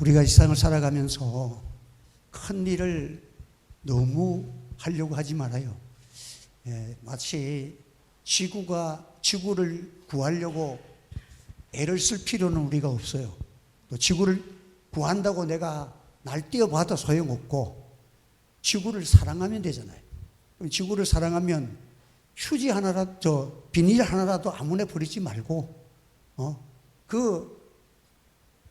우리가 이 세상을 살아가면서 큰 일을 너무 하려고 하지 말아요. 마치 지구를 구하려고 애를 쓸 필요는 우리가 없어요. 또 지구를 구한다고 내가 날뛰어봐도 소용없고 지구를 사랑하면 되잖아요. 지구를 사랑하면 휴지 하나라도, 비닐 하나라도 아무나 버리지 말고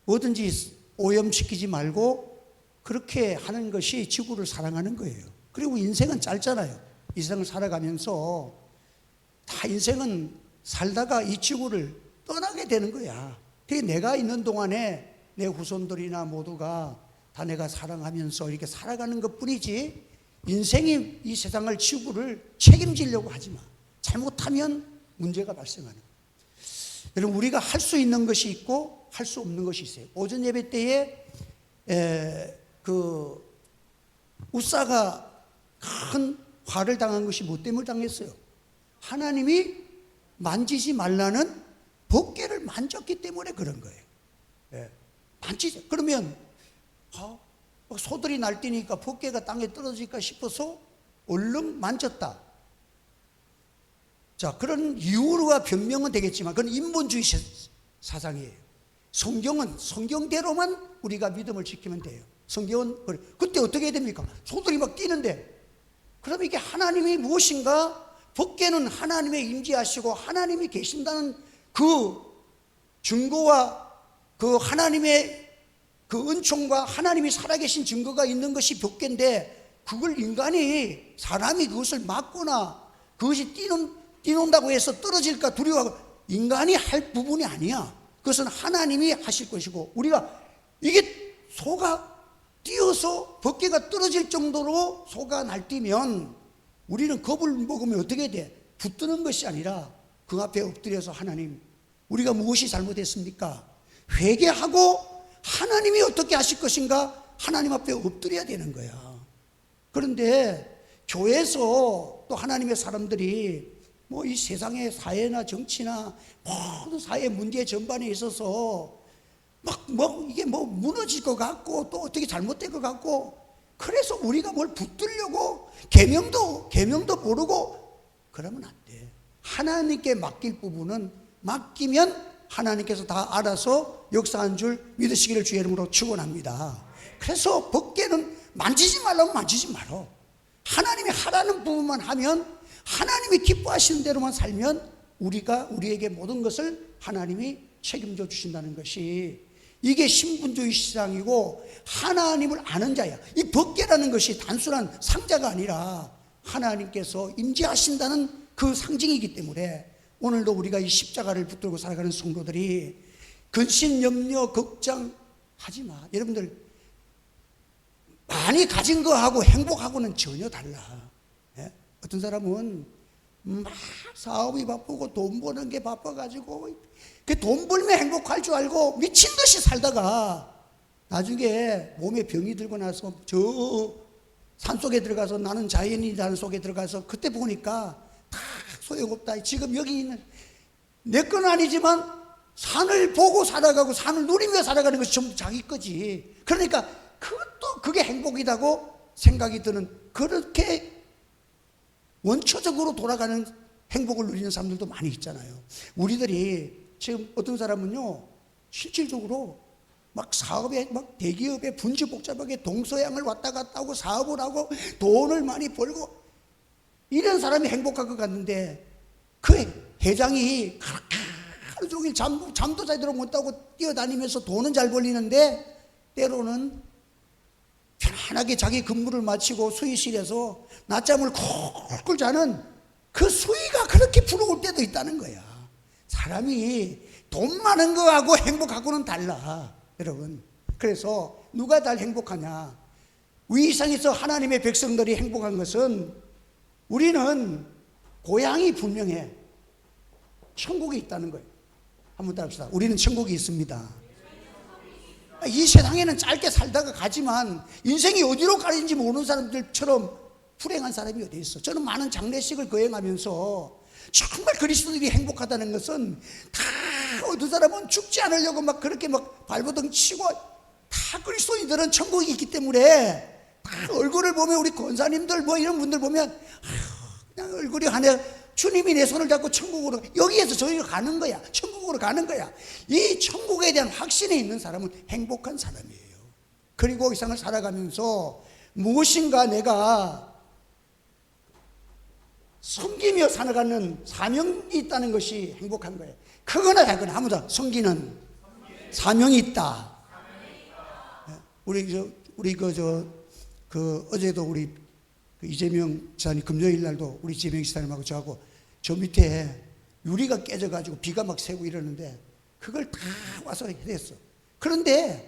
뭐든지 오염시키지 말고 그렇게 하는 것이 지구를 사랑하는 거예요. 그리고 인생은 짧잖아요. 이 세상을 살아가면서 다 인생은 살다가 이 지구를 떠나게 되는 거야. 그게 내가 있는 동안에 내 후손들이나 모두가 다 내가 사랑하면서 이렇게 살아가는 것 뿐이지, 인생이 이 세상을, 지구를 책임지려고 하지 마. 잘못하면 문제가 발생하는 거예요. 여러분, 우리가 할 수 있는 것이 있고 할 수 없는 것이 있어요. 오전 예배 때에 우사가 큰 화를 당한 것이 뭐 때문에 당했어요? 하나님이 만지지 말라는 법궤를 만졌기 때문에 그런 거예요. 만지죠. 그러면 소들이 날뛰니까 법궤가 땅에 떨어질까 싶어서 얼른 만졌다. 자, 그런 이유와 변명은 되겠지만 그건 인본주의 사상이에요. 성경은 성경대로만 우리가 믿음을 지키면 돼요. 성경은 그때 어떻게 해야 됩니까? 소들이 막 뛰는데, 그럼 이게 하나님이 무엇인가? 법궤는 하나님의 임재하시고 하나님이 계신다는 그 증거와 그 하나님의 그 은총과 하나님이 살아계신 증거가 있는 것이 법궤인데, 그걸 사람이 그것을 막거나 그것이 뛰논다고 해서 떨어질까 두려워하고, 인간이 할 부분이 아니야. 그것은 하나님이 하실 것이고, 우리가 이게 소가 뛰어서 법궤가 떨어질 정도로 소가 날뛰면 우리는 겁을 먹으면 어떻게 돼? 붙드는 것이 아니라 그 앞에 엎드려서 하나님, 우리가 무엇이 잘못했습니까? 회개하고 하나님이 어떻게 하실 것인가? 하나님 앞에 엎드려야 되는 거야. 그런데 교회에서 또 하나님의 사람들이 이 세상의 사회나 정치나 모든 사회 문제 전반에 있어서 이게 무너질 것 같고 또 어떻게 잘못될 것 같고, 그래서 우리가 뭘 붙들려고 계명도 모르고 그러면 안 돼. 하나님께 맡길 부분은 맡기면 하나님께서 다 알아서 역사한 줄 믿으시기를 주의 이름으로 축원합니다. 그래서 법궤는 만지지 말라면 만지지 말어. 하나님이 하라는 부분만 하면, 하나님이 기뻐하시는 대로만 살면 우리에게 모든 것을 하나님이 책임져 주신다는 것이, 이게 신분주의 시장이고 하나님을 아는 자야. 이 법궤라는 것이 단순한 상자가 아니라 하나님께서 임재하신다는 그 상징이기 때문에, 오늘도 우리가 이 십자가를 붙들고 살아가는 성도들이 근심, 염려, 걱정 하지 마. 여러분들, 많이 가진 거하고 행복하고는 전혀 달라. 어떤 사람은 막 사업이 바쁘고 돈 버는 게 바빠가지고 그 돈 벌면 행복할 줄 알고 미친 듯이 살다가 나중에 몸에 병이 들고 나서 저 산속에 들어가서, 나는 자연이라는 속에 들어가서 그때 보니까 다 소용없다. 지금 여기 있는 내 건 아니지만 산을 보고 살아가고 산을 누리며 살아가는 것이 전부 자기 거지. 그러니까 그게 행복이라고 생각이 드는, 그렇게 원초적으로 돌아가는 행복을 누리는 사람들도 많이 있잖아요. 우리들이 지금 어떤 사람은요, 실질적으로 막 사업에, 막 대기업에 분주복잡하게 동서양을 왔다 갔다 하고 사업을 하고 돈을 많이 벌고 이런 사람이 행복할 것 같는데, 그 회장이 하루 종일 잠도 제대로 못하고 뛰어다니면서 돈은 잘 벌리는데 때로는 편안하게 자기 근무를 마치고 수의실에서 낮잠을 쿨쿨 자는 그 수의가 그렇게 부러울 때도 있다는 거야. 사람이 돈 많은 거하고 행복하고는 달라, 여러분. 그래서 누가 잘 행복하냐? 위상에서 하나님의 백성들이 행복한 것은, 우리는 고향이 분명해. 천국이 있다는 거예요. 한번 따라합시다. 우리는 천국이 있습니다. 이 세상에는 짧게 살다가 가지만 인생이 어디로 가는지 모르는 사람들처럼 불행한 사람이 어디 있어. 저는 많은 장례식을 거행하면서 정말 그리스도인이 행복하다는 것은, 다 어떤 사람은 죽지 않으려고 막 그렇게 막 발버둥 치고 다 다 그리스도인들은 천국이 있기 때문에 다 얼굴을 보면 우리 권사님들 뭐 이런 분들 보면 그냥 얼굴이 하네. 주님이 내 손을 잡고 천국으로, 여기에서 저희가 가는 거야. 천국으로 가는 거야. 이 천국에 대한 확신이 있는 사람은 행복한 사람이에요. 그리고 이 세상을 살아가면서 무엇인가 내가 섬기며 살아가는 사명이 있다는 것이 행복한 거예요. 크거나 작거나 아무도 섬기는 사명이 있다. 어제도 우리 이재명 지사님 금요일 날도 우리 이재명 지사님하고 저하고 저 밑에 유리가 깨져가지고 비가 막 새고 이러는데 그걸 다 와서 했어. 그런데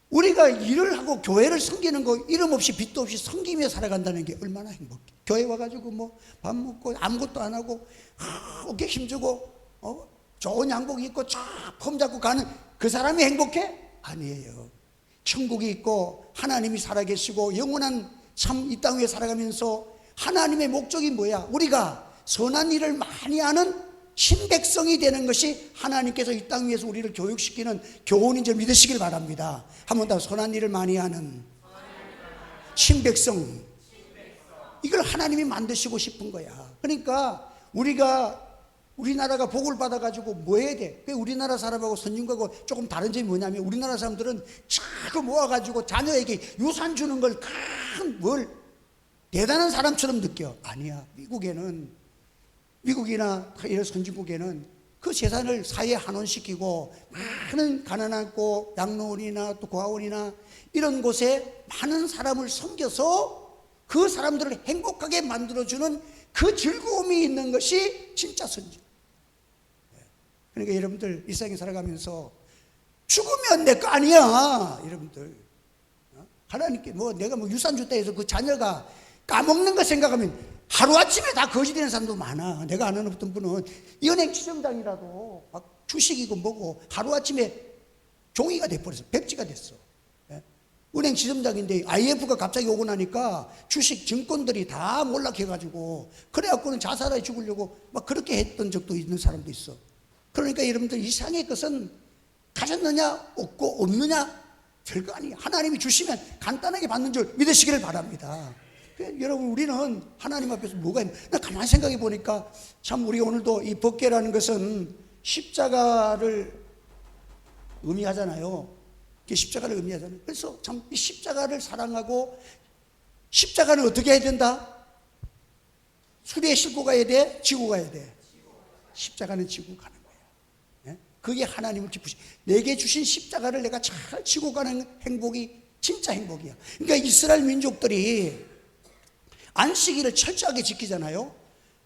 우리가 일을 하고 교회를 섬기는 거 이름 없이 빚도 없이 섬기며 살아간다는 게 얼마나 행복해. 교회 와가지고 뭐 밥 먹고 아무것도 안 하고 어깨 힘주고 좋은 양복 입고 쫙 폼 잡고 가는 그 사람이 행복해? 아니에요. 천국이 있고 하나님이 살아계시고 영원한 참 이 땅 위에 살아가면서 하나님의 목적이 뭐야? 우리가 선한 일을 많이 하는 신백성이 되는 것이 하나님께서 이 땅 위에서 우리를 교육시키는 교훈인 줄 믿으시길 바랍니다. 한 번 더, 선한 일을 많이 하는 신백성, 이걸 하나님이 만드시고 싶은 거야. 그러니까 우리나라가 복을 받아가지고 뭐 해야 돼? 우리나라 사람하고 선진국하고 조금 다른 점이 뭐냐면 우리나라 사람들은 자꾸 모아가지고 자녀에게 유산 주는 걸 큰 뭘 대단한 사람처럼 느껴. 아니야. 미국이나 이런 선진국에는 그 재산을 사회에 환원시키고 많은 가난하고 양로원이나 또 고아원이나 이런 곳에 많은 사람을 섬겨서 그 사람들을 행복하게 만들어주는 그 즐거움이 있는 것이 진짜 선진. 그러니까 여러분들 일상에 살아가면서 죽으면 내 거 아니야. 여러분들 하나님께 내가 유산 줬다 해서 그 자녀가 까먹는 거 생각하면 하루아침에 다 거지 되는 사람도 많아. 내가 아는 어떤 분은 이 은행 지점장이라도 막 주식이고 뭐고 하루아침에 종이가 돼버렸어. 백지가 됐어. 은행 지점장인데 IMF가 갑자기 오고 나니까 주식 증권들이 다 몰락해가지고 그래갖고는 자살해 죽으려고 막 그렇게 했던 적도 있는 사람도 있어. 그러니까 여러분들 이상의 것은 가졌느냐 없고 없느냐 별거 아니에요. 하나님이 주시면 간단하게 받는 줄 믿으시기를 바랍니다. 여러분 우리는 하나님 앞에서 뭐가 있나? 나 가만히 생각해 보니까 참 우리 오늘도 이 법궤라는 것은 십자가를 의미하잖아요. 십자가를 의미하잖아요. 그래서 참 이 십자가를 사랑하고 십자가는 어떻게 해야 된다? 수레에 싣고 가야 돼? 지고 가야 돼? 십자가는 지고 가는 거야. 그게 하나님을 기쁘시. 내게 주신 십자가를 내가 잘 지고 가는 행복이 진짜 행복이야. 그러니까 이스라엘 민족들이 안식일을 철저하게 지키잖아요.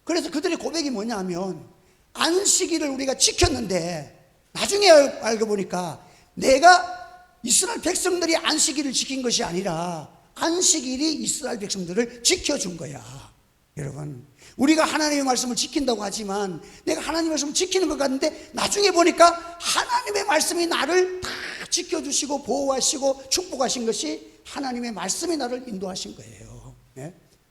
그래서 그들의 고백이 뭐냐 하면 안식일을 우리가 지켰는데 나중에 알고 보니까 내가 이스라엘 백성들이 안식일을 지킨 것이 아니라 안식일이 이스라엘 백성들을 지켜준 거야. 여러분 우리가 하나님의 말씀을 지킨다고 하지만 내가 하나님의 말씀을 지키는 것 같은데 나중에 보니까 하나님의 말씀이 나를 다 지켜주시고 보호하시고 축복하신 것이 하나님의 말씀이 나를 인도하신 거예요.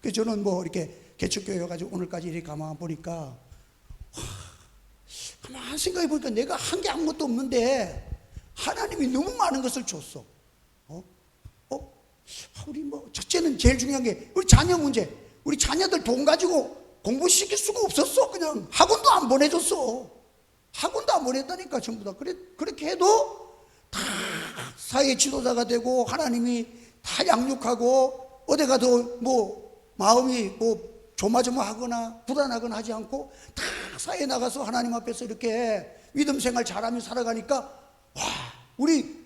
그래서 저는 이렇게 개척교회 와가지고 오늘까지 이렇게 가만 보니까 가만 생각해 보니까 내가 한 게 아무것도 없는데 하나님이 너무 많은 것을 줬어. 우리 첫째는 제일 중요한 게 우리 자녀 문제. 우리 자녀들 돈 가지고 공부시킬 수가 없었어. 그냥 학원도 안 보내줬어. 학원도 안 보냈다니까 전부 다. 그렇게 해도 다 사회 지도자가 되고 하나님이 다 양육하고 어디 가도 마음이 조마조마하거나 불안하거나 하지 않고 다 사회에 나가서 하나님 앞에서 이렇게 믿음 생활 잘하며 살아가니까 우리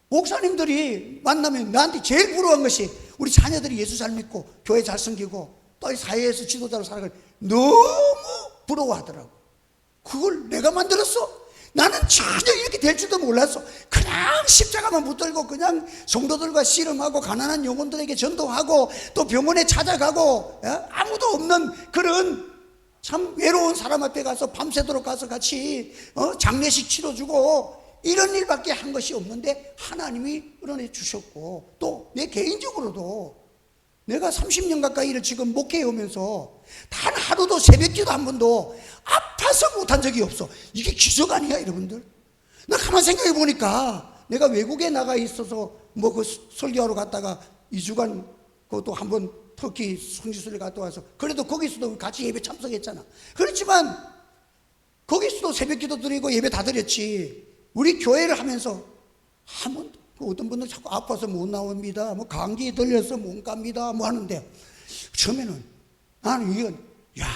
목사님들이 만나면 나한테 제일 부러운 것이 우리 자녀들이 예수 잘 믿고 교회 잘 섬기고 또 사회에서 지도자로 살아가니 너무 부러워하더라고. 그걸 내가 만들었어? 나는 전혀 이렇게 될 줄도 몰랐어. 그냥 십자가만 붙들고 그냥 성도들과 씨름하고 가난한 영혼들에게 전도하고 또 병원에 찾아가고 아무도 없는 그런 참 외로운 사람 앞에 가서 밤새도록 가서 같이 장례식 치러주고 이런 일밖에 한 것이 없는데 하나님이 은혜 주셨고 또 내 개인적으로도 내가 30년 가까이 를 지금 목회해 오면서 단 하루도 새벽기도 한 번도 아파서 못한 적이 없어. 이게 기적 아니야 여러분들? 나 가만 생각해 보니까 내가 외국에 나가 있어서 뭐 그 설교하러 갔다가 2주간 그것도 한번 터키 성지순례 갔다 와서 그래도 거기서도 같이 예배 참석했잖아. 그렇지만 거기서도 새벽 기도 드리고 예배 다 드렸지. 우리 교회를 하면서 한 번도 어떤 분들 자꾸 아파서 못 나옵니다. 뭐 감기 들려서 못 갑니다. 뭐 하는데 처음에는 나는 이건 야,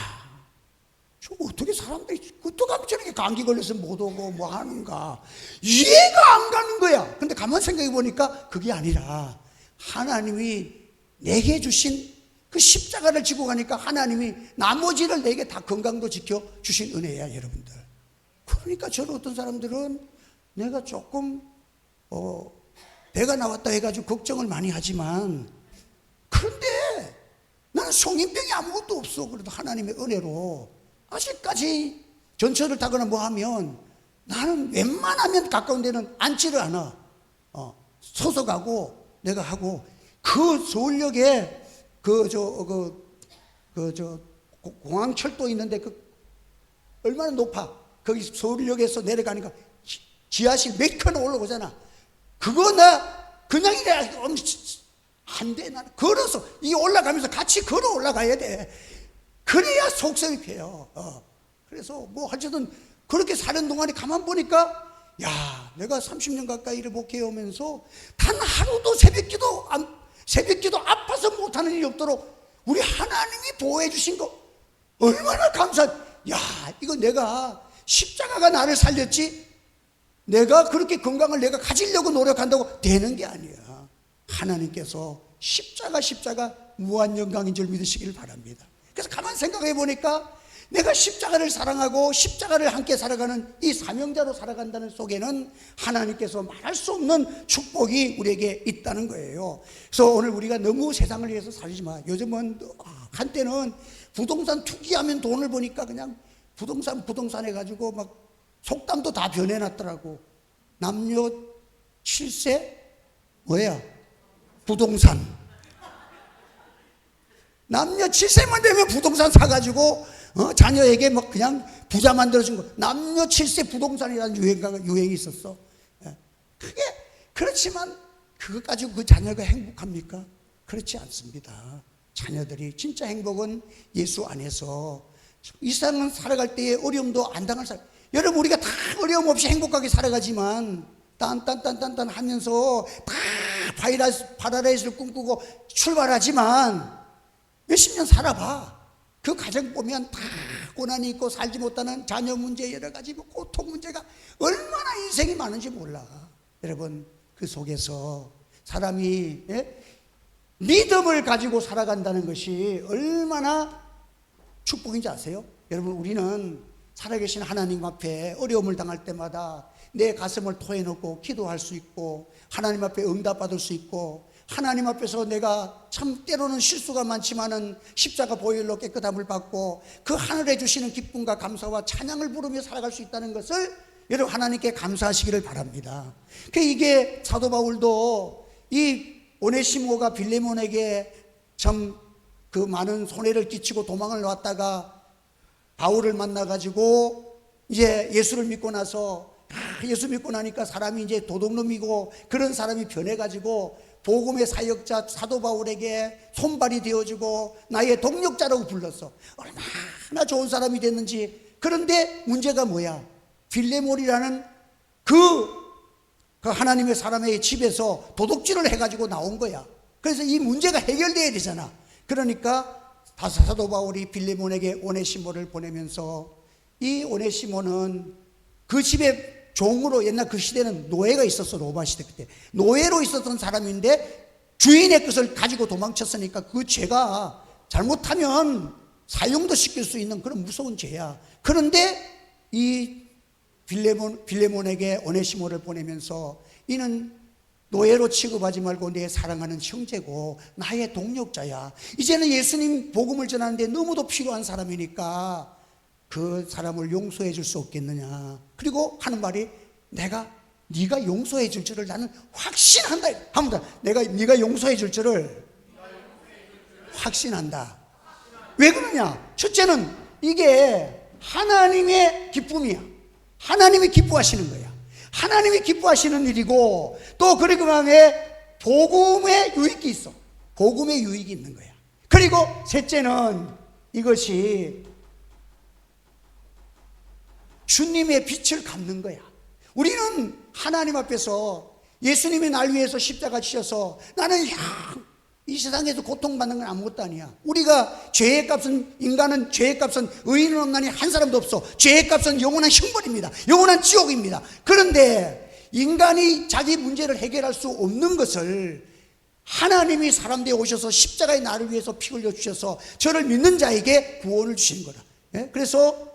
저 어떻게 사람들이 어떻게 저렇게 감기 걸려서 못 오고 뭐 하는가 이해가 안 가는 거야. 근데 가만 생각해 보니까 그게 아니라 하나님이 내게 주신 그 십자가를 지고 가니까 하나님이 나머지를 내게 다 건강도 지켜 주신 은혜야, 여러분들. 그러니까 저는 어떤 사람들은 내가 조금 배가 나왔다 해가지고 걱정을 많이 하지만, 그런데 나는 성인병이 아무것도 없어. 그래도 하나님의 은혜로 아직까지 전철을 타거나 뭐 하면 나는 웬만하면 가까운 데는 앉지를 않아. 서서 가고 내가 하고, 그 서울역에 공항철도 있는데 얼마나 높아. 거기 서울역에서 내려가니까 지하실 몇 칸 올라오잖아. 그거 나 그냥 이래 안 돼. 나는 걸어서 이 올라가면서 같이 걸어 올라가야 돼. 그래야 속성이 펴요. 그래서 뭐 어쨌든 그렇게 사는 동안에 가만 보니까 야, 내가 30년 가까이를 목회하면서 단 하루도 새벽기도 아파서 못하는 일이 없도록 우리 하나님이 보호해 주신 거 얼마나 야, 이거 내가 십자가가 나를 살렸지 내가 그렇게 건강을 내가 가지려고 노력한다고 되는 게 아니야. 하나님께서 십자가 무한영광인 줄 믿으시길 바랍니다. 그래서 가만 생각해 보니까 내가 십자가를 사랑하고 십자가를 함께 살아가는 이 사명자로 살아간다는 속에는 하나님께서 말할 수 없는 축복이 우리에게 있다는 거예요. 그래서 오늘 우리가 너무 세상을 위해서 살지 마. 요즘은 한때는 부동산 투기하면 돈을 버니까 그냥 부동산 해가지고 막 속담도 다 변해놨더라고. 남녀 7세 뭐야? 부동산. 남녀 7세만 되면 부동산 사가지고 자녀에게 뭐 그냥 부자 만들어준 거. 남녀 7세 부동산이라는 유행이 있었어. 그게 그렇지만 그것 가지고 그 자녀가 행복합니까? 그렇지 않습니다. 자녀들이 진짜 행복은 예수 안에서 이 세상은 살아갈 때에 어려움도 안 당할 사람. 여러분, 우리가 다 어려움 없이 행복하게 살아가지만 딴 하면서 다 파라다이스를 꿈꾸고 출발하지만 몇십 년 살아봐. 그 가정 보면 다 고난이 있고 살지 못하는 자녀 문제, 여러 가지 고통 문제가 얼마나 인생이 많은지 몰라. 여러분, 그 속에서 사람이 믿음을 가지고 살아간다는 것이 얼마나 축복인지 아세요? 여러분, 우리는 살아계신 하나님 앞에 어려움을 당할 때마다 내 가슴을 토해놓고 기도할 수 있고 하나님 앞에 응답받을 수 있고 하나님 앞에서 내가 참 때로는 실수가 많지만은 십자가 보혈로 깨끗함을 받고 그 하늘에 주시는 기쁨과 감사와 찬양을 부르며 살아갈 수 있다는 것을 여러분 하나님께 감사하시기를 바랍니다. 이게 사도 바울도 이 오네시모가 빌레몬에게 참 그 많은 손해를 끼치고 도망을 놨다가 바울을 만나가지고 이제 예수를 믿고 나서 예수 믿고 나니까 사람이 이제 도둑놈이고 그런 사람이 변해가지고 복음의 사역자 사도 바울에게 손발이 되어주고 나의 동력자라고 불렀어. 얼마나 좋은 사람이 됐는지. 그런데 문제가 뭐야? 빌레몬이라는 그 하나님의 사람의 집에서 도둑질을 해가지고 나온 거야. 그래서 이 문제가 해결돼야 되잖아. 그러니까 사도 바울이 빌레몬에게 오네시모를 보내면서 이 오네시모는 그 집에 종으로, 옛날 그 시대는 노예가 있었어. 로마 시대 그때 노예로 있었던 사람인데 주인의 것을 가지고 도망쳤으니까 그 죄가 잘못하면 사형도 시킬 수 있는 그런 무서운 죄야. 그런데 이 빌레몬에게 오네시모를 보내면서 이는 노예로 취급하지 말고 내 사랑하는 형제고 나의 동력자야. 이제는 예수님 복음을 전하는데 너무도 필요한 사람이니까 그 사람을 용서해 줄 수 없겠느냐. 그리고 하는 말이 네가 용서해 줄 줄을 나는 확신한다. 한번 더. 네가 용서해 줄 줄을 확신한다. 왜 그러냐? 첫째는 이게 하나님의 기쁨이야. 하나님이 기뻐하시는 거야. 하나님이 기뻐하시는 일이고, 또 그리고 다음에 복음의 유익이 있어. 복음의 유익이 있는 거야. 그리고 셋째는 이것이 주님의 빛을 갚는 거야. 우리는 하나님 앞에서 예수님이 날 위해서 십자가 지셔서 나는 이 세상에서 고통받는 건 아무것도 아니야. 우리가 죄의 값은, 인간은 죄의 값은, 의인은 없나니 한 사람도 없어. 죄의 값은 영원한 형벌입니다. 영원한 지옥입니다. 그런데 인간이 자기 문제를 해결할 수 없는 것을 하나님이 사람 되어 오셔서 십자가의 나를 위해서 피 흘려 주셔서 저를 믿는 자에게 구원을 주신 거라. 그래서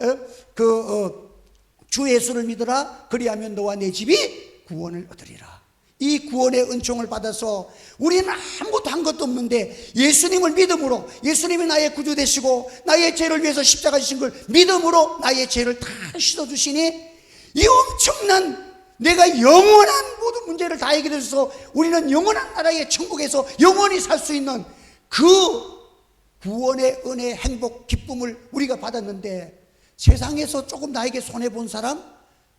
주 예수를 믿으라. 그리하면 너와 내 집이 구원을 얻으리라. 이 구원의 은총을 받아서 우리는 아무것도 한 것도 없는데 예수님을 믿음으로, 예수님이 나의 구주 되시고 나의 죄를 위해서 십자가 지신 걸 믿음으로 나의 죄를 다 씻어주시니 이 엄청난, 내가 영원한 모든 문제를 다 해결해 줘서 우리는 영원한 나라의 천국에서 영원히 살 수 있는 그 구원의 은혜, 행복, 기쁨을 우리가 받았는데, 세상에서 조금 나에게 손해본 사람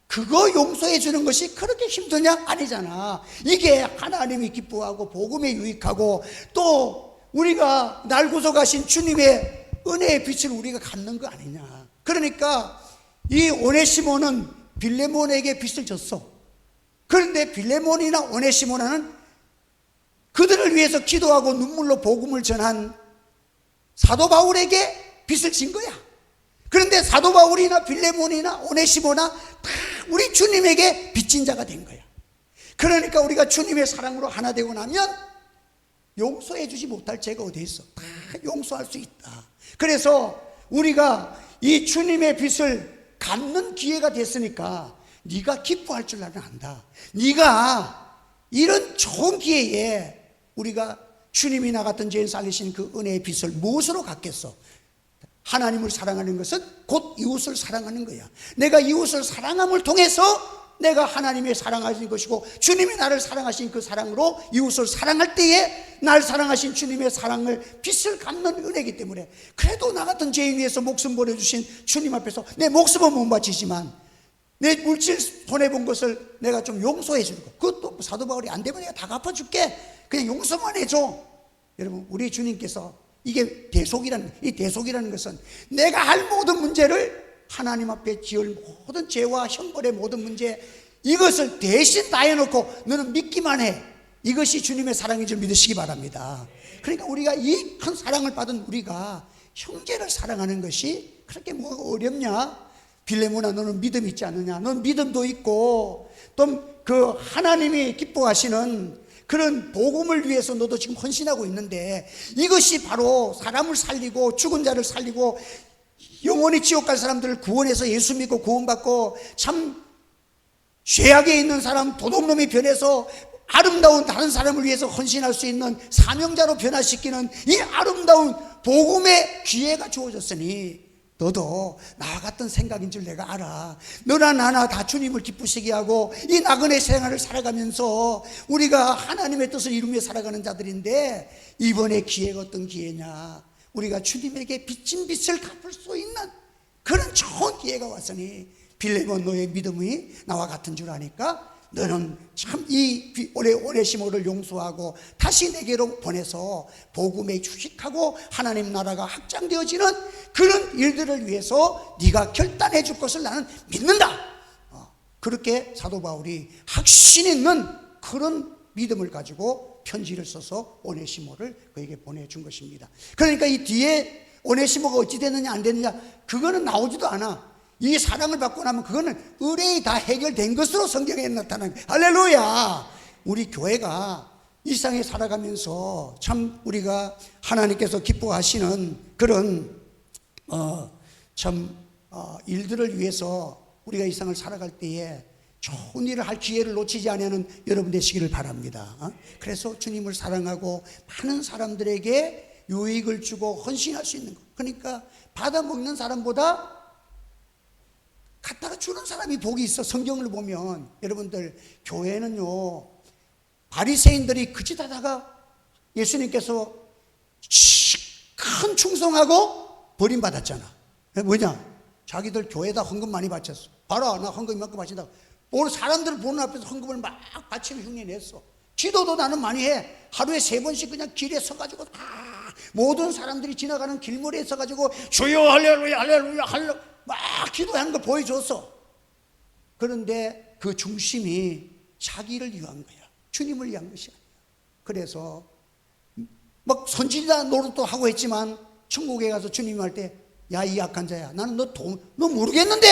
그거 용서해 주는 것이 그렇게 힘드냐? 아니잖아. 이게 하나님이 기뻐하고 복음에 유익하고 또 우리가 날 구속하신 주님의 은혜의 빛을 우리가 갖는 거 아니냐. 그러니까 이 오네시모는 빌레몬에게 빚을 졌어. 그런데 빌레몬이나 오네시모는 그들을 위해서 기도하고 눈물로 복음을 전한 사도 바울에게 빚을 진 거야. 그런데 사도 바울이나 빌레몬이나 오네시모나 다 우리 주님에게 빚진 자가 된 거야. 그러니까 우리가 주님의 사랑으로 하나 되고 나면 용서해 주지 못할 죄가 어디 있어? 다 용서할 수 있다. 그래서 우리가 이 주님의 빚을 갚는 기회가 됐으니까 네가 기뻐할 줄 나는 안다. 네가 이런 좋은 기회에 우리가 주님이 나 같은 죄인 살리신 그 은혜의 빚을 무엇으로 갚겠어? 하나님을 사랑하는 것은 곧 이웃을 사랑하는 거야. 내가 이웃을 사랑함을 통해서 내가 하나님의 사랑하신 것이고, 주님이 나를 사랑하신 그 사랑으로 이웃을 사랑할 때에 날 사랑하신 주님의 사랑을 빚을 갚는 은혜이기 때문에, 그래도 나 같은 죄인 위해서 목숨 버려주신 주님 앞에서 내 목숨은 못 바치지만 내 물질 손해본 것을 내가 좀 용서해 주는 거, 그것도 사도 바울이 안 되면 내가 다 갚아줄게, 그냥 용서만 해줘. 여러분, 우리 주님께서 이게 이 대속이라는 것은 내가 할 모든 문제를 하나님 앞에 지을 모든 죄와 형벌의 모든 문제, 이것을 대신 다 해놓고 너는 믿기만 해. 이것이 주님의 사랑인 줄 믿으시기 바랍니다. 그러니까 우리가 이 큰 사랑을 받은 우리가 형제를 사랑하는 것이 그렇게 뭐가 어렵냐? 빌레몬아, 너는 믿음 있지 않느냐? 넌 믿음도 있고 또 그 하나님이 기뻐하시는 그런 복음을 위해서 너도 지금 헌신하고 있는데, 이것이 바로 사람을 살리고 죽은 자를 살리고 영원히 지옥 갈 사람들을 구원해서 예수 믿고 구원받고 참 죄악에 있는 사람, 도둑놈이 변해서 아름다운 다른 사람을 위해서 헌신할 수 있는 사명자로 변화시키는 이 아름다운 복음의 기회가 주어졌으니 너도 나와 같은 생각인 줄 내가 알아. 너나 나나 다 주님을 기쁘시게 하고 이 나그네 생활을 살아가면서 우리가 하나님의 뜻을 이루며 살아가는 자들인데, 이번에 기회가 어떤 기회냐? 우리가 주님에게 빚진 빚을 갚을 수 있는 그런 좋은 기회가 왔으니, 빌레몬 너의 믿음이 나와 같은 줄 아니까 너는 참 이 오네시모를 용서하고 다시 내게로 보내서 복음에 주식하고 하나님 나라가 확장되어지는 그런 일들을 위해서 네가 결단해 줄 것을 나는 믿는다. 그렇게 사도 바울이 확신 있는 그런 믿음을 가지고 편지를 써서 오네시모를 그에게 보내준 것입니다. 그러니까 이 뒤에 오네시모가 어찌 됐느냐 안 됐느냐 그거는 나오지도 않아. 이 사랑을 받고 나면 그거는 의뢰이 다 해결된 것으로 성경에 나타나는 거예요. 할렐루야. 우리 교회가 일상에 살아가면서 참 우리가 하나님께서 기뻐하시는 그런 일들을 위해서 우리가 일상을 살아갈 때에 좋은 일을 할 기회를 놓치지 않는 여러분 되시기를 바랍니다. 그래서 주님을 사랑하고 많은 사람들에게 유익을 주고 헌신할 수 있는 것. 그러니까 받아먹는 사람보다 갖다가 주는 사람이 복이 있어. 성경을 보면 여러분들, 교회는요 바리새인들이 그 짓 하다가 예수님께서 큰 충성하고 버림받았잖아. 뭐냐? 자기들 교회에다 헌금 많이 바쳤어. 봐라, 나 헌금 이만큼 바친다. 사람들 보는 앞에서 헌금을 막 바치는 흉내 냈어. 기도도 나는 많이 해. 하루에 3번씩 그냥 길에 서가지고 다 모든 사람들이 지나가는 길머리에 서가지고 주여 할렐루야 할렐루야 할렐루야 막 기도하는 걸 보여줬어. 그런데 그 중심이 자기를 위한 거야. 주님을 위한 것이 아니야. 그래서 막 선지자 노릇도 하고 했지만 천국에 가서 주님 할 때 야, 이 약한 자야, 나는 너 모르겠는데?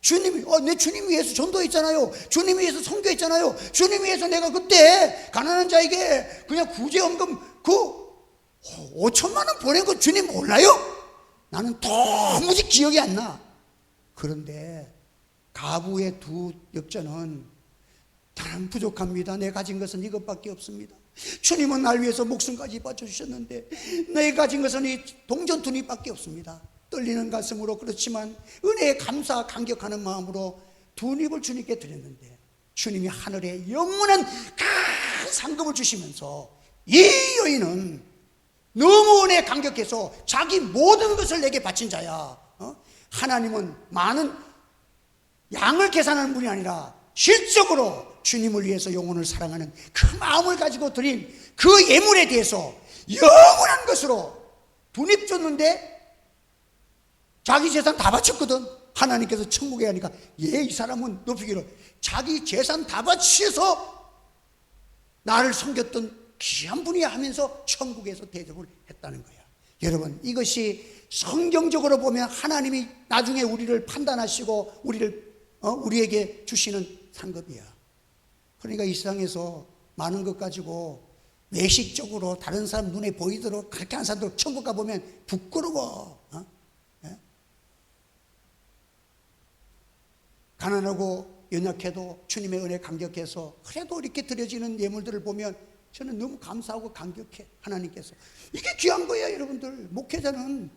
주님이 내 주님 위해서 전도했잖아요. 주님 위해서 선교했잖아요. 주님 위해서 내가 그때 가난한 자에게 그냥 구제헌금 그 5천만 원 보낸 거 주님 몰라요? 나는 도무지 기억이 안 나. 그런데 가부의 두 역전은 나는 부족합니다. 내 가진 것은 이것밖에 없습니다. 주님은 날 위해서 목숨까지 바쳐주셨는데 내 가진 것은 이 동전 2입밖에 없습니다. 떨리는 가슴으로 그렇지만 은혜에 감사 감격하는 마음으로 2입을 주님께 드렸는데 주님이 하늘에 영원한 큰 상급을 주시면서 이 여인은 너무 은혜에 감격해서 자기 모든 것을 내게 바친 자야. 하나님은 많은 양을 계산하는 분이 아니라 실적으로 주님을 위해서 영혼을 사랑하는 그 마음을 가지고 드린 그 예물에 대해서 영원한 것으로 2입 줬는데 자기 재산 다 바쳤거든. 하나님께서 천국에 가니까 이 사람은 높이기를 자기 재산 다 바치셔서 나를 섬겼던 귀한 분이야 하면서 천국에서 대접을 했다는 거야. 여러분, 이것이 성경적으로 보면 하나님이 나중에 우리를 판단하시고 우리에게 주시는 상급이야. 그러니까 이 세상에서 많은 것 가지고 외식적으로 다른 사람 눈에 보이도록 그렇게 하는 사람들 천국 가보면 부끄러워. 가난하고 연약해도 주님의 은혜에 감격해서 그래도 이렇게 드려지는 예물들을 보면 저는 너무 감사하고 감격해. 하나님께서 이게 귀한 거예요. 여러분들, 목회자는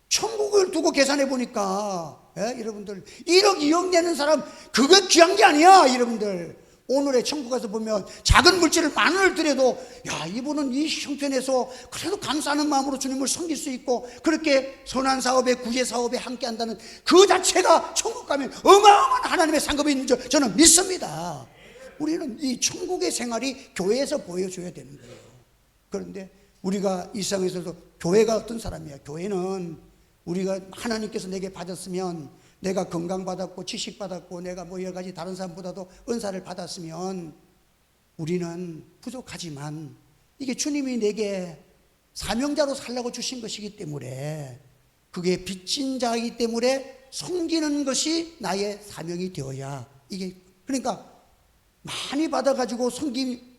천국을 두고 계산해 보니까 여러분들 1억 2억 내는 사람 그거 귀한 게 아니야. 여러분들, 오늘의 천국 가서 보면 작은 물질을 10,000원을 드려도 야, 이분은 이 형편에서 그래도 감사하는 마음으로 주님을 섬길 수 있고 그렇게 선한 사업에 구제 사업에 함께 한다는 그 자체가 천국 가면 어마어마한 하나님의 상급이 있는 줄 저는 믿습니다. 우리는 이 천국의 생활이 교회에서 보여줘야 되는 거예요. 그런데 우리가 이 세상에서도 교회가 어떤 사람이야? 교회는 우리가 하나님께서 내게 받았으면 내가 건강받았고 지식받았고 내가 뭐 여러 가지 다른 사람보다도 은사를 받았으면 우리는 부족하지만 이게 주님이 내게 사명자로 살라고 주신 것이기 때문에 그게 빚진 자이기 때문에 섬기는 것이 나의 사명이 되어야 이게 그러니까 많이 받아가지고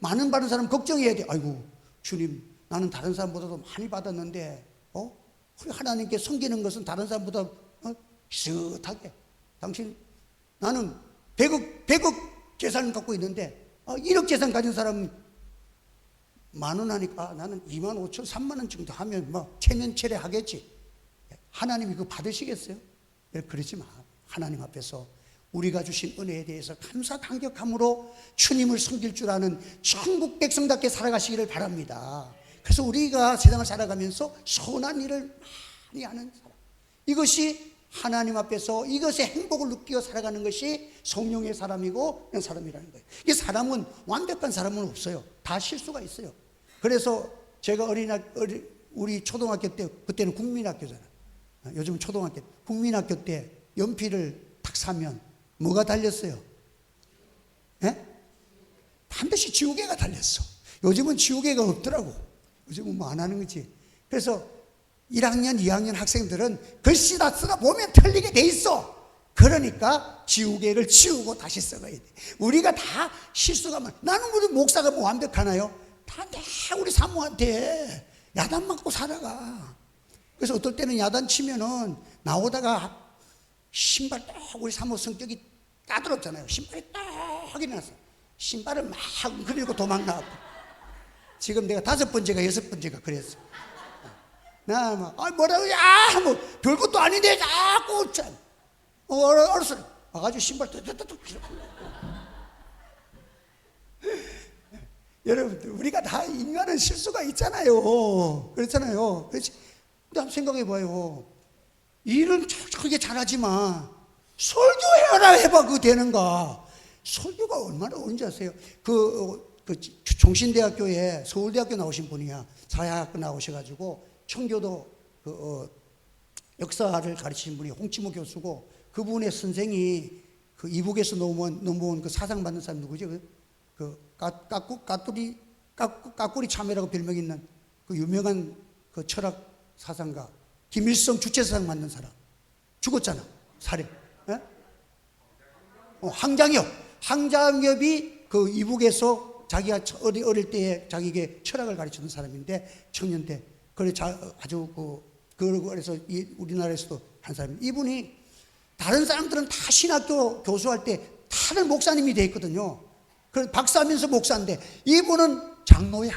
많은 받은 사람 걱정해야 돼. 아이고 주님, 나는 다른 사람보다도 많이 받았는데 하나님께 섬기는 것은 다른 사람보다 비슷하게 당신 나는 100억 재산 갖고 있는데 1억 재산 가진 사람은 10,000원 하니까 나는 25,000, 30,000원 정도 하면 뭐 체면체례 하겠지. 하나님이 그거 받으시겠어요? 그러지 마. 하나님 앞에서 우리가 주신 은혜에 대해서 감사 감격함으로 주님을 섬길 줄 아는 천국 백성답게 살아가시기를 바랍니다. 그래서 우리가 세상을 살아가면서 선한 일을 많이 하는 사람, 이것이 하나님 앞에서 이것의 행복을 느끼어 살아가는 것이 성령의 사람이고 그런 사람이라는 거예요. 이 사람은 완벽한 사람은 없어요. 다 실수가 있어요. 그래서 제가 우리 초등학교 때, 그때는 국민학교잖아. 요즘은 초등학교, 국민학교 때 연필을 탁 사면 뭐가 달렸어요? 반드시 지우개가 달렸어. 요즘은 지우개가 없더라고. 요즘은 뭐 안 하는 거지. 그래서 1학년, 2학년 학생들은 글씨 다 쓰다 보면 틀리게 돼 있어. 그러니까 지우개를 지우고 다시 써가야 돼. 우리가 다 실수가 많아. 나는 우리 목사가 뭐 완벽하나요? 다 우리 사모한테 야단 맞고 살아가. 그래서 어떨 때는 야단 치면은 나오다가 신발 딱, 우리 사모 성격이 까다롭잖아요. 신발이 딱 일어났어. 신발을 막 그리고 도망 나왔고. 지금 내가 5번째가 6번째가 그랬어. 나 막 뭐라고 뭐 별것도 아닌데 자꾸 어렸을 와가지고 신발 뚝뚝뚝 여러분들, 우리가 다 인간은 실수가 있잖아요. 그렇잖아요. 그렇지. 근데 한번 생각해 봐요. 일은 크게 잘하지만 설교해라 해봐 그거 되는가? 설교가 얼마나 어려운지 아세요? 그 종신대학교에 서울대학교 나오신 분이야. 사회학교 나오셔가지고 청교도 역사를 가르치신 분이 홍치모 교수고, 그분의 선생이 그 이북에서 넘어온 그 사상 받는 사람 누구죠? 까꾸리 참외라고 별명 있는 그 유명한 그 철학 사상가, 김일성 주체사상 만든 사람 죽었잖아, 살해. 예? 항장엽이 그 이북에서 자기가 어릴 때에 자기에게 철학을 가르치는 사람인데, 청년 때. 그래 아주 그래서 우리나라에서도 한 사람. 이분이 다른 사람들은 다 신학교 교수할 때 다들 목사님이 돼 있거든요. 그래서 박사하면서 목사인데 이분은 장로야.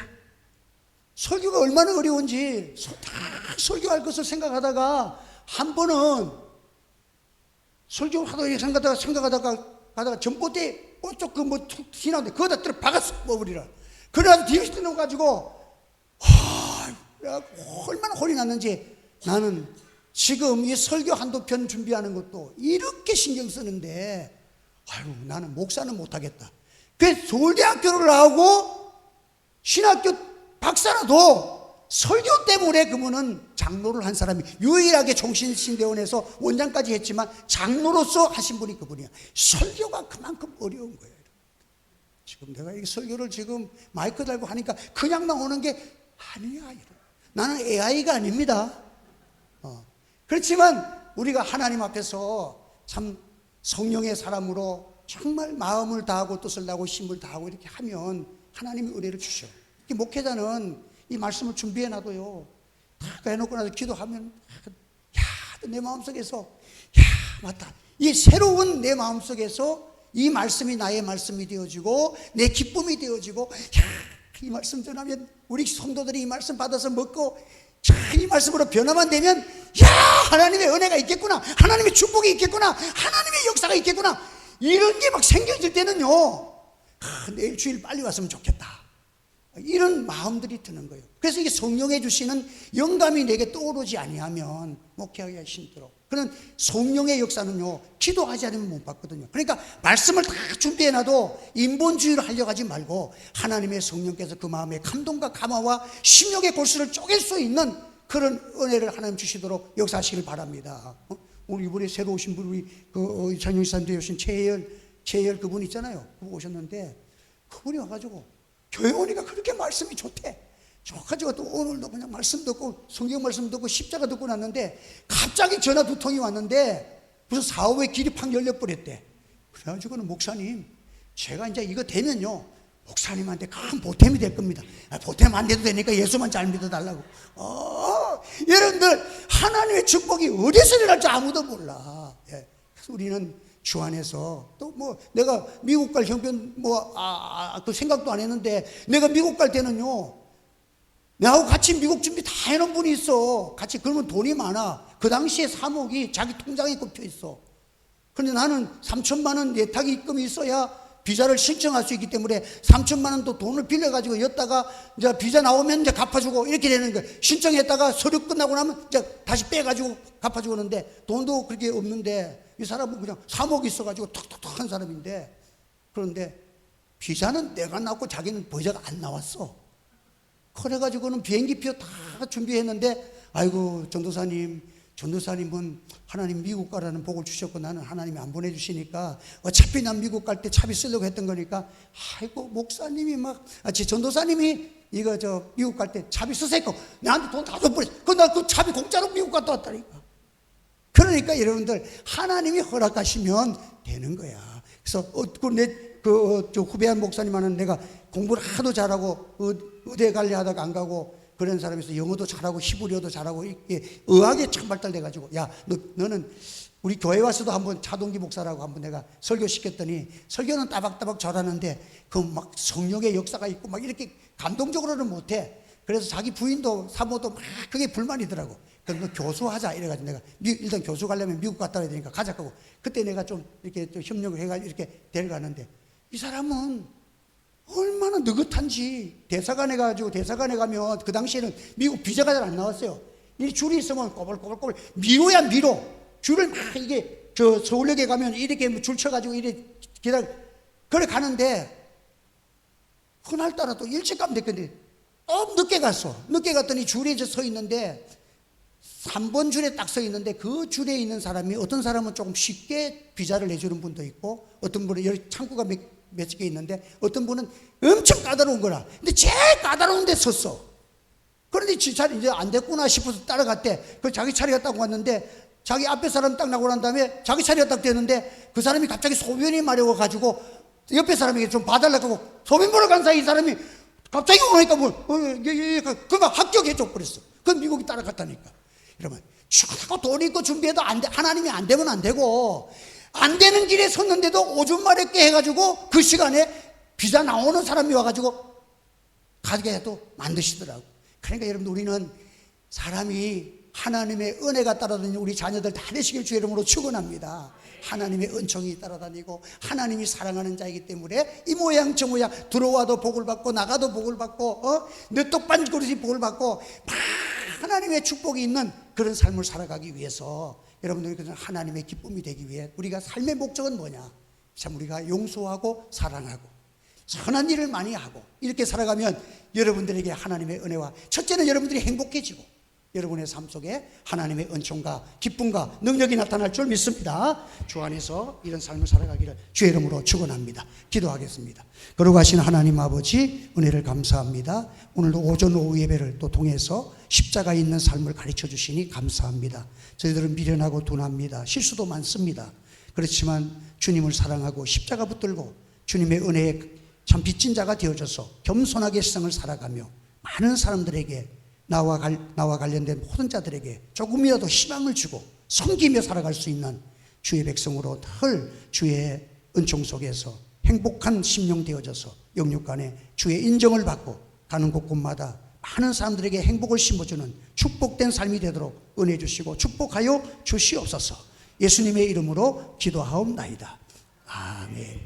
설교가 얼마나 어려운지 다 설교할 것을 생각하다가 한 번은 설교하다 생각하다가 전봇대 오쪽 툭 튀나는데 거기다 들어 박았어, 머리를. 그래가지고 뒤에 뛰어가지고 얼마나 혼이 났는지. 나는 지금 이 설교 한두 편 준비하는 것도 이렇게 신경 쓰는데, 나는 목사는 못하겠다. 그래서 서울대학교를 나오고 신학교 박사라도 설교 때문에 그분은 장로를 한 사람이, 유일하게 종신신대원에서 원장까지 했지만 장로로서 하신 분이 그분이야. 설교가 그만큼 어려운 거예요. 지금 내가 이 설교를 지금 마이크 달고 하니까 그냥 나오는 게 아니야. 나는 AI가 아닙니다. 그렇지만 우리가 하나님 앞에서 참 성령의 사람으로 정말 마음을 다하고 뜻을 다하고 힘을 다하고 이렇게 하면 하나님이 은혜를 주셔. 목회자는 이 말씀을 준비해 놔도요, 다 해놓고 나서 기도하면, 내 마음속에서, 맞다, 이 새로운 내 마음속에서 이 말씀이 나의 말씀이 되어지고 내 기쁨이 되어지고, 이 말씀 전하면 우리 성도들이 이 말씀 받아서 먹고 이 말씀으로 변화만 되면, 하나님의 은혜가 있겠구나, 하나님의 축복이 있겠구나, 하나님의 역사가 있겠구나, 이런 게 막 생겨질 때는요, 내일 주일 빨리 왔으면 좋겠다, 이런 마음들이 드는 거예요. 그래서 이게 성령에 주시는 영감이 내게 떠오르지 아니하면 목회하기가 힘들어. 그런 성령의 역사는요, 기도하지 않으면 못 받거든요. 그러니까 말씀을 다 준비해놔도 인본주의로 하려고 하지 말고 하나님의 성령께서 그 마음의 감동과 감화와 심령의 골수를 쪼갤 수 있는 그런 은혜를 하나님 주시도록 역사하시길 바랍니다. 오늘 이번에 새로 오신 분, 우리 장영사님도 오신 최혜열 그분 있잖아요. 그분 오셨는데, 그분이 와가지고 교회 오니까 그렇게 말씀이 좋대. 저가지고 또 오늘도 그냥 말씀 듣고 성경 말씀 듣고 십자가 듣고 났는데, 갑자기 전화 두 통이 왔는데 무슨 사업의 길이 팍 열려버렸대. 그래가지고는, 목사님, 제가 이제 이거 되면요, 목사님한테 큰 보탬이 될 겁니다. 보탬 안 돼도 되니까 예수만 잘 믿어달라고. 여러분들, 하나님의 축복이 어디서 일어날지 아무도 몰라. 그래서 우리는 주 안에서, 또 내가 미국 갈 형편 그 생각도 안 했는데, 내가 미국 갈 때는요, 내하고 같이 미국 준비 다 해놓은 분이 있어. 같이. 그러면 돈이 많아. 그 당시에 3억이 자기 통장에 꼽혀 있어. 그런데 나는 3천만 원 예탁 입금이 있어야 비자를 신청할 수 있기 때문에 3천만 원 또 돈을 빌려가지고 였다가 이제 비자 나오면 이제 갚아주고 이렇게 되는 거예요. 신청했다가 서류 끝나고 나면 이제 다시 빼가지고 갚아주고 하는데, 돈도 그렇게 없는데, 이 사람은 그냥 3억 있어가지고 톡톡톡 한 사람인데, 그런데 비자는 내가 나왔고 자기는 비자가 안 나왔어. 그래가지고는 비행기표 다 준비했는데, 아이고, 전도사님은 하나님 미국 가라는 복을 주셨고 나는 하나님이 안 보내주시니까 어차피 난 미국 갈 때 차비 쓰려고 했던 거니까, 아이고, 목사님이 전도사님이 이거 미국 갈 때 차비 쓰세요. 나한테 돈 다 줘버렸어. 나 그 차비 공짜로 미국 갔다 왔다니까. 그러니까 여러분들, 하나님이 허락하시면 되는 거야. 그래서 저 후배한 목사님하는 내가 공부를 하도 잘하고 의대 갈려 하다가 안 가고 그런 사람에서 영어도 잘하고 히브리어도 잘하고 의학에 참 발달돼가지고, 너는 우리 교회 와서도 한번 차동기 목사라고 한번 내가 설교시켰더니, 설교는 따박따박 잘하는데 그 막 성령의 역사가 있고 막 이렇게 감동적으로는 못해. 그래서 자기 부인도 사모도 막 그게 불만이더라고. 그럼 교수하자 이래가지고 내가 일단 교수 가려면 미국 갔다 와야 되니까 가자고. 그때 내가 좀 이렇게 좀 협력을 해가지고 이렇게 데려가는데, 이 사람은 얼마나 느긋한지. 대사관에 가면 그 당시에는 미국 비자가 잘 안 나왔어요. 이 줄이 있으면 꼬불꼬불 미로야, 미로. 줄을 막 이게 서울역에 가면 이렇게 줄 쳐가지고 이렇게 기다려. 그래 가는데 그날따라 또 일찍 가면 됐겠는데 늦게 갔어. 늦게 갔더니 줄에 서 있는데 3번 줄에 딱 서 있는데 그 줄에 있는 사람이 어떤 사람은 조금 쉽게 비자를 내주는 분도 있고 어떤 분은 여기 창구가 몇 개 있는데 어떤 분은 엄청 까다로운 거라. 근데 제일 까다로운 데 섰어. 그런데 지 자리 이제 안 됐구나 싶어서 따라갔대. 그 자기 차례가 딱 왔는데 자기 앞에 사람 딱 나고 난 다음에 자기 차례가 딱 됐는데 그 사람이 갑자기 소변이 마려워 가지고 옆에 사람에게 좀 봐달라고 하고 소변 보러 간 사이 이 사람이 갑자기 오니까 그가 합격해줘 버렸어. 그 미국이 따라갔다니까. 이러면 하고 돈 있고 준비해도 안 돼. 하나님이 안 되면 안 되고 안 되는 길에 섰는데도 오줌 마렵게 해가지고 그 시간에 비자 나오는 사람이 와가지고 가게 해도 만드시더라고. 그러니까 여러분 우리는 사람이 하나님의 은혜가 따라다니는 우리 자녀들 다 되시길 주 이름으로 축원합니다. 하나님의 은총이 따라다니고 하나님이 사랑하는 자이기 때문에 이 모양 저 모양 들어와도 복을 받고 나가도 복을 받고 몇 떡반 그릇이 복을 받고 하나님의 축복이 있는 그런 삶을 살아가기 위해서 여러분들이 그런 하나님의 기쁨이 되기 위해 우리가 삶의 목적은 뭐냐? 참 우리가 용서하고 사랑하고 선한 일을 많이 하고 이렇게 살아가면 여러분들에게 하나님의 은혜와 첫째는 여러분들이 행복해지고 여러분의 삶 속에 하나님의 은총과 기쁨과 능력이 나타날 줄 믿습니다. 주 안에서 이런 삶을 살아가기를 주의 이름으로 축원합니다. 기도하겠습니다. 거룩하신 하나님 아버지 은혜를 감사합니다. 오늘도 오전 오후 예배를 또 통해서 십자가 있는 삶을 가르쳐 주시니 감사합니다. 저희들은 미련하고 둔합니다. 실수도 많습니다. 그렇지만 주님을 사랑하고 십자가 붙들고 주님의 은혜에 참 빚진 자가 되어져서 겸손하게 세상을 살아가며 많은 사람들에게 나와 관련된 모든 자들에게 조금이라도 희망을 주고 섬기며 살아갈 수 있는 주의 백성으로 늘 주의 은총 속에서 행복한 심령 되어져서 영육간에 주의 인정을 받고 가는 곳곳마다 많은 사람들에게 행복을 심어주는 축복된 삶이 되도록 은혜 주시고 축복하여 주시옵소서. 예수님의 이름으로 기도하옵나이다. 아멘.